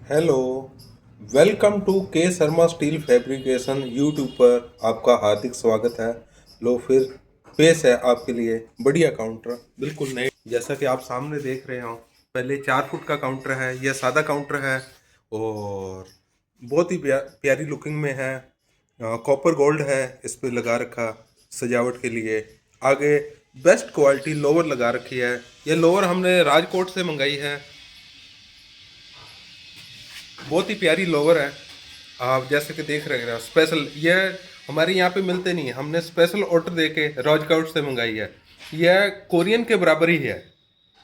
Hello. Welcome to के Sharma steel fabrication YouTube पर आपका हार्दिक स्वागत है। लो फिर पेश है आपके लिए बढ़िया काउंटर, बिल्कुल नए, जैसा कि आप सामने देख रहे हो। पहले 4 फुट का काउंटर है, यह सादा काउंटर है और बहुत ही प्यारी लुकिंग में है। कॉपर गोल्ड है इस पे लगा रखा सजावट के लिए। आगे बेस्ट क्वालिटी लोवर लगा रखी है। ये लोवर हमने राजकोट से मंगाई है। बहुत ही प्यारी लोवर है। आप जैसे कि देख रहे हैं स्पेशल, ये हमारे यहाँ पे मिलते नहीं है, हमने स्पेशल ऑर्डर देके राजकोट से मंगाई है। यह कोरियन के बराबर ही है।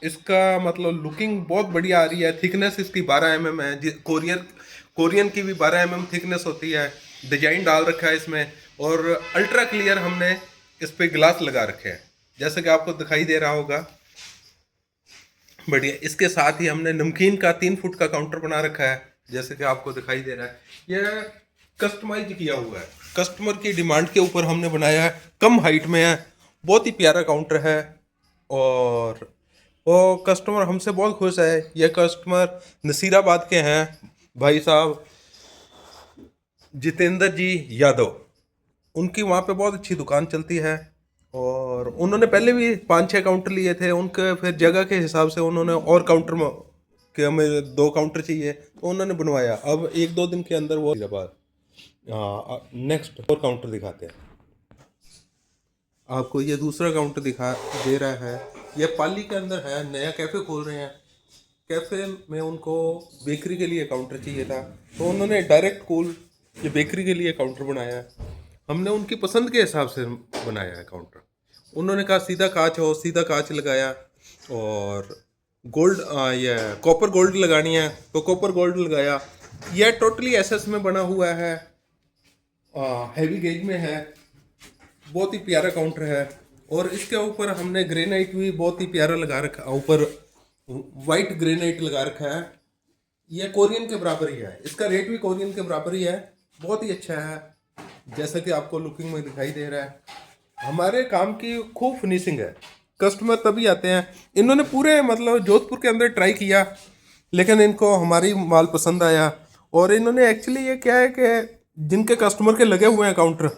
इसका मतलब लुकिंग बहुत बढ़िया आ रही है। थिकनेस इसकी 12 mm है। कोरियन कोरियन की भी 12 mm थिकनेस होती है। डिजाइन डाल रखा है इसमें और अल्ट्रा क्लियर हमने इस पे ग्लास लगा रखे हैं, जैसे कि आपको दिखाई दे रहा होगा। बढ़िया। इसके साथ ही हमने नमकीन का 3 फुट का काउंटर बना रखा है, जैसे कि आपको दिखाई दे रहा है। यह कस्टमाइज किया हुआ है, कस्टमर की डिमांड के ऊपर हमने बनाया है। कम हाइट में है, बहुत ही प्यारा काउंटर है और वो कस्टमर हमसे बहुत खुश है। यह कस्टमर नसीराबाद के हैं, भाई साहब जितेंद्र जी यादव। उनकी वहाँ पे बहुत अच्छी दुकान चलती है और उन्होंने पहले भी 5-6 काउंटर लिए थे। उनके फिर जगह के हिसाब से उन्होंने और काउंटर में कि हमें 2 काउंटर चाहिए तो उन्होंने बनवाया। अब 1-2 दिन के अंदर वो बाद नेक्स्ट और काउंटर दिखाते हैं आपको। ये दूसरा काउंटर दिखा दे रहा है। ये पाली के अंदर है, नया कैफ़े खोल रहे हैं। कैफ़े में उनको बेकरी के लिए काउंटर चाहिए था तो उन्होंने डायरेक्ट कूल ये बेकरी के लिए काउंटर बनाया है। हमने उनकी पसंद के हिसाब से बनाया है काउंटर। उन्होंने कहा सीधा कांच हो, सीधा कांच लगाया और गोल्ड ये कॉपर गोल्ड लगानी है तो कॉपर गोल्ड लगाया। यह टोटली एसएस में बना हुआ है, हैवी गेज में है। बहुत ही प्यारा काउंटर है और इसके ऊपर हमने ग्रेनाइट भी बहुत ही प्यारा लगा रखा, ऊपर वाइट ग्रेनाइट लगा रखा है। यह कोरियन के बराबर ही है, इसका रेट भी कोरियन के बराबर ही है। बहुत ही अच्छा है, जैसा कि आपको लुकिंग में दिखाई दे रहा है। हमारे काम की खूब फिनिशिंग है, कस्टमर तभी आते हैं। इन्होंने पूरे मतलब जोधपुर के अंदर ट्राई किया लेकिन इनको हमारी माल पसंद आया और इन्होंने एक्चुअली ये क्या है कि जिनके कस्टमर के लगे हुए हैं काउंटर,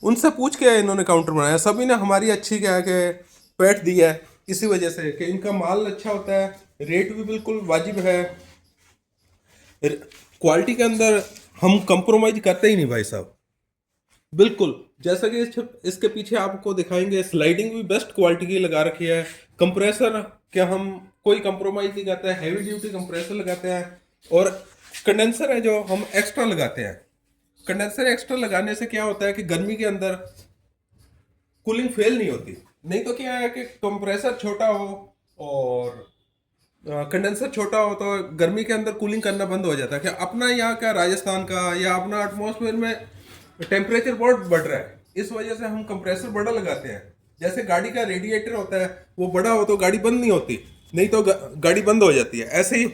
उनसे पूछ के इन्होंने काउंटर बनाया। सभी ने हमारी अच्छी क्या है कि पैठ दी है, इसी वजह से कि इनका माल अच्छा होता है, रेट भी बिल्कुल वाजिब है। क्वालिटी के अंदर हम कंप्रोमाइज करते ही नहीं भाई साहब, बिल्कुल। जैसा कि इसके पीछे आपको दिखाएंगे, स्लाइडिंग भी बेस्ट क्वालिटी की लगा रखी है। कंप्रेसर के हम कोई कंप्रोमाइज नहीं करते हैं, हैवी ड्यूटी कंप्रेसर लगाते हैं। और कंडेंसर है जो हम एक्स्ट्रा लगाते हैं। कंडेंसर एक्स्ट्रा लगाने से क्या होता है कि गर्मी के अंदर कूलिंग फेल नहीं होती। नहीं तो क्या है कि कंप्रेसर छोटा हो और कंडेंसर छोटा हो तो गर्मी के अंदर कूलिंग करना बंद हो जाता है। क्या अपना यहाँ का राजस्थान का या अपना एटमॉस्फेयर में टेम्परेचर बहुत बढ़ रहा है, इस वजह से हम कंप्रेसर बड़ा लगाते हैं। जैसे गाड़ी का रेडिएटर होता है, वो बड़ा हो तो गाड़ी बंद नहीं होती, नहीं तो गाड़ी बंद हो जाती है। ऐसे ही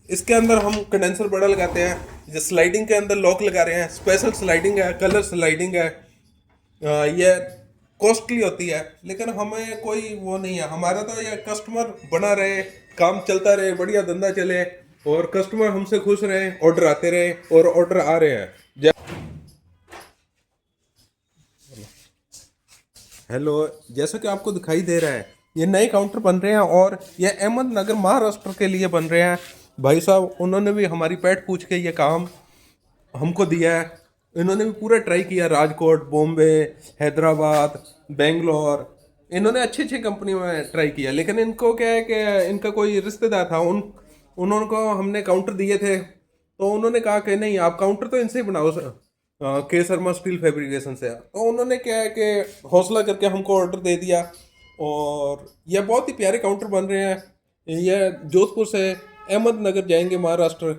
इसके अंदर हम कंडेंसर बड़ा लगाते हैं। जो स्लाइडिंग के अंदर लॉक लगा रहे हैं, स्पेशल स्लाइडिंग है, कलर स्लाइडिंग है। ये कॉस्टली होती है लेकिन हमें कोई वो नहीं है। हमारा तो ये कस्टमर बना रहे, काम चलता रहे, बढ़िया धंधा चले और कस्टमर हमसे खुश रहे, ऑर्डर आते रहे और ऑर्डर आ रहे हैं। हेलो, जैसा कि आपको दिखाई दे रहा है ये नए काउंटर बन रहे हैं और ये अहमदनगर महाराष्ट्र के लिए बन रहे हैं। भाई साहब उन्होंने भी हमारी पैठ पूछ के ये काम हमको दिया है। इन्होंने भी पूरा ट्राई किया, राजकोट, बॉम्बे, हैदराबाद, बेंगलोर। इन्होंने अच्छी अच्छी कंपनी में ट्राई किया लेकिन इनको क्या है कि इनका कोई रिश्तेदार था, उन्होंने को हमने काउंटर दिए थे तो उन्होंने कहा कि नहीं आप काउंटर तो इनसे ही बनाओ सर, के शर्मा स्टील फैब्रिकेशन से। तो उन्होंने क्या है कि हौसला करके हमको ऑर्डर दे दिया और यह बहुत ही प्यारे काउंटर बन रहे हैं। यह जोधपुर से अहमदनगर जाएंगे महाराष्ट्र।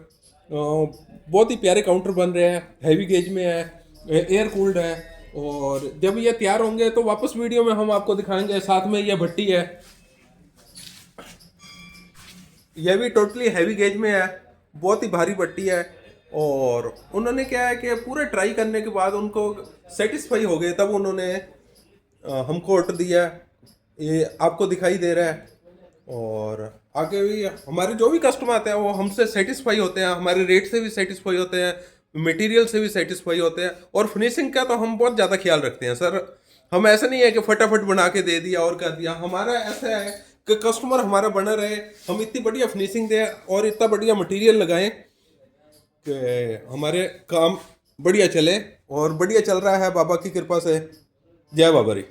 बहुत ही प्यारे काउंटर बन रहे हैं, हैवी गेज में है, एयर कूल्ड है। और जब ये तैयार होंगे तो वापस वीडियो में हम आपको दिखाएंगे। साथ में यह भट्टी है, यह भी टोटली हैवी गेज में है, बहुत ही भारी भट्टी है। और उन्होंने क्या है कि पूरे ट्राई करने के बाद उनको सेटिस्फाई हो गए, तब उन्होंने हमको ऑर्डर दिया। ये आपको दिखाई दे रहा है और आगे भी हमारे जो भी कस्टमर आते हैं वो हमसे सेटिस्फाई होते हैं, हमारे रेट से भी सेटिस्फाई होते हैं, मटेरियल से भी सेटिस्फाई होते हैं। और फिनिशिंग का तो हम बहुत ज़्यादा ख्याल रखते हैं सर। हम ऐसा नहीं है कि फटाफट बना के दे दिया और कर दिया। हमारा ऐसा है कि कस्टमर हमारा बना रहे, हम इतनी बढ़िया फिनिशिंग दें और इतना बढ़िया मटेरियल लगाएं कि हमारे काम बढ़िया चले। और बढ़िया चल रहा है बाबा की कृपा से। जय बाबा री।